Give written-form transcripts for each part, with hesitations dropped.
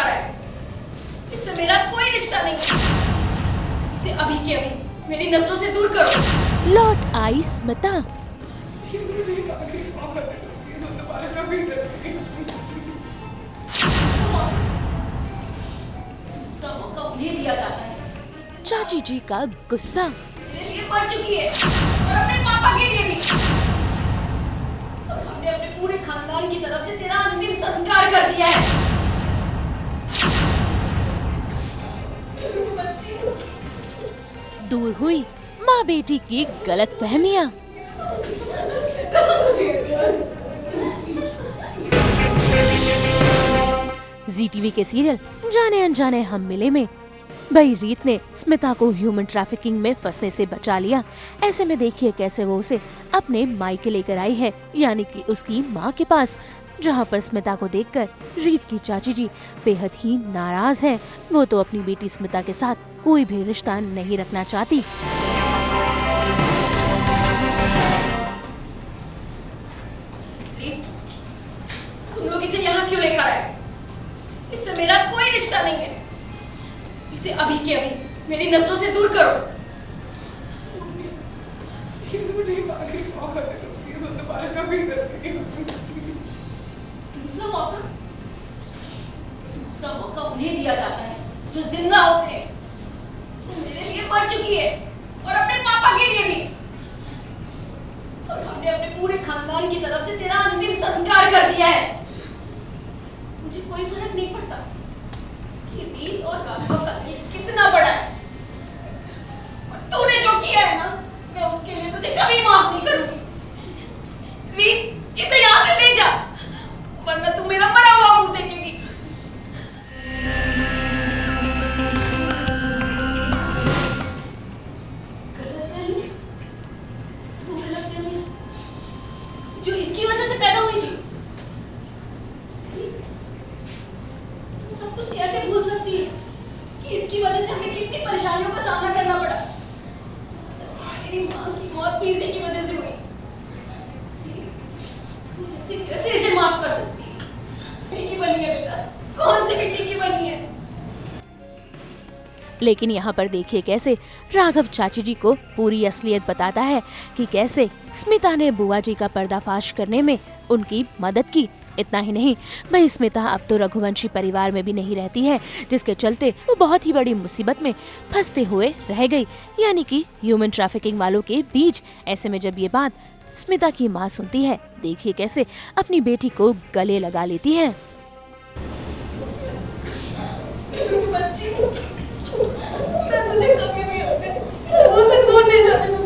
लेकर आया। इससे मेरा कोई रिश्ता नहीं है। इसे अभी के अभी मेरी नजरों से दूर करो। लौट आई स्मिता। उन्हें दिया जाता है। चाची जी का गुस्सा। मेरे लिए मर चुकी है और अपने पापा के लिए भी। और हमने अपने पूरे खानदान की तरफ से तेरा अंतिम संस्कार कर दिया है। दूर हुई माँ बेटी की गलतफहमियां। जी टीवी के सीरियल जाने अनजाने हम मिले में भाई रीत ने स्मिता को ह्यूमन ट्रैफिकिंग में फंसने से बचा लिया। ऐसे में देखिए कैसे वो उसे अपने मायके लेकर आई है, यानी कि उसकी माँ के पास, जहाँ पर स्मिता को देखकर रीत की चाची जी बेहद ही नाराज हैं। वो तो अपनी बेटी स्मिता के साथ कोई भी रिश्ता नहीं रखना चाहती। तुम लोग इसे यहाँ क्यों लेकर आए? इससे मेरा कोई रिश्ता नहीं है। इसे अभी के अभी मेरी नजरों से दूर करो। दूसरा मौका उन्हें दिया जाता है जो जिंदा होते हैं। तुम मेरे लिए मर चुकी है और अपने पापा के लिए भी। और हमने अपने पूरे खानदान की तरफ से तेरा अंतिम संस्कार कर दिया है। मुझे कोई फर्क नहीं पड़ता कि रीत और राघव का दिल कितना बड़ा है। और तूने जो किया है ना, मैं उसके लिए तुझे कभी माफ नहीं करूंगी। रीत, इसे यहाँ से ले जा, वरना तू मेरा मरा हुआ मुंह देखेगी। गलतफहमी, वो गलतफहमी जो इसकी वजह से पैदा हुई थी। सब कुछ कैसे भूल सकती है कि इसकी वजह से हमें कितनी परेशानियों का सामना करना पड़ा। मेरी माँ की मौत भी इसी की वजह से हुई। कैसे इसे माफ कर सकती है? मिट्टी की बनी है बेटा, कौन सी मिट्टी की बनी है? लेकिन यहाँ पर देखिए कैसे राघव चाची जी को पूरी असलियत बताता है कि कैसे स्मिता ने बुआ जी का पर्दाफाश करने में उनकी मदद की। इतना ही नहीं, भाई स्मिता अब तो रघुवंशी परिवार में भी नहीं रहती है, जिसके चलते वो बहुत ही बड़ी मुसीबत में फंसते हुए रह गई, यानी कि ह्यूमन ट्रैफिकिंग वालों के बीच। ऐसे में जब ये बात स्मिता की माँ सुनती है, देखिए कैसे अपनी बेटी को गले लगा लेती है। मैं तुझे कभी भी अपने घरों से दूर नहीं जाने दूंगी।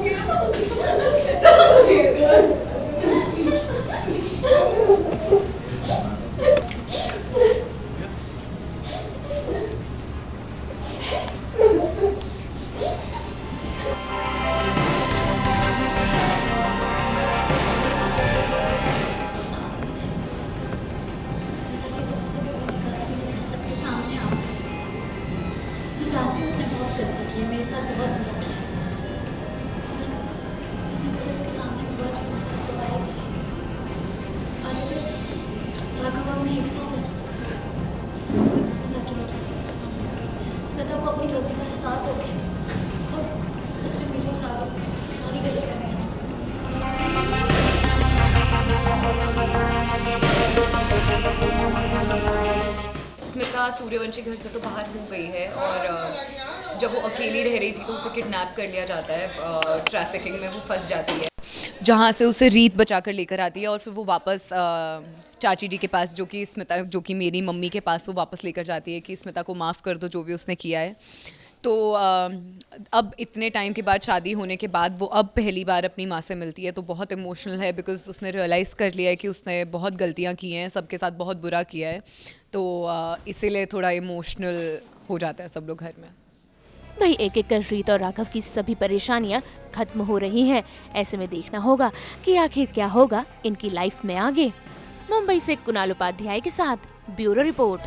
स्मिता सूर्यवंशी घर से तो बाहर हो गई है और जब वो अकेली रह रही थी तो उसे किडनैप कर लिया जाता है। ट्रैफिकिंग में वो फंस जाती है, जहाँ से उसे रीत बचा कर लेकर आती है और फिर वो वापस चाची जी के पास, जो कि स्मिता, जो कि मेरी मम्मी के पास, वो वापस लेकर जाती है कि स्मिता को माफ़ कर दो जो भी उसने किया है। तो अब इतने टाइम के बाद, शादी होने के बाद, वो अब पहली बार अपनी माँ से मिलती है तो बहुत इमोशनल है, बिकॉज उसने रियलाइज़ कर लिया है कि उसने बहुत गलतियाँ की हैं, सबके साथ बहुत बुरा किया है। तो इसीलिए थोड़ा इमोशनल हो जाता है सब लोग घर में। भाई एक एक कर रीत और राघव की सभी परेशानियां खत्म हो रही हैं। ऐसे में देखना होगा कि आखिर क्या होगा इनकी लाइफ में आगे। मुंबई से कुणाल उपाध्याय के साथ ब्यूरो रिपोर्ट।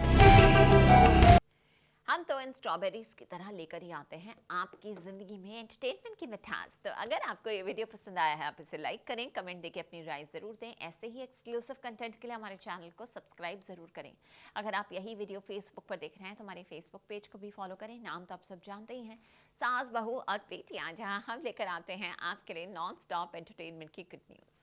हाँ हम तो इन स्ट्रॉबेरीज की तरह लेकर ही आते हैं आपकी ज़िंदगी में एंटरटेनमेंट की मिठास। तो अगर आपको ये वीडियो पसंद आया है आप इसे लाइक करें, कमेंट देके अपनी राय ज़रूर दें। ऐसे ही एक्सक्लूसिव कंटेंट के लिए हमारे चैनल को सब्सक्राइब ज़रूर करें। अगर आप यही वीडियो फेसबुक पर देख रहे हैं तो हमारे फेसबुक पेज को भी फॉलो करें। नाम तो आप सब जानते ही हैं, सास बहू और बेटियाँ, जहाँ हम लेकर आते हैं आपके लिए नॉन स्टॉप एंटरटेनमेंट की गुड न्यूज़।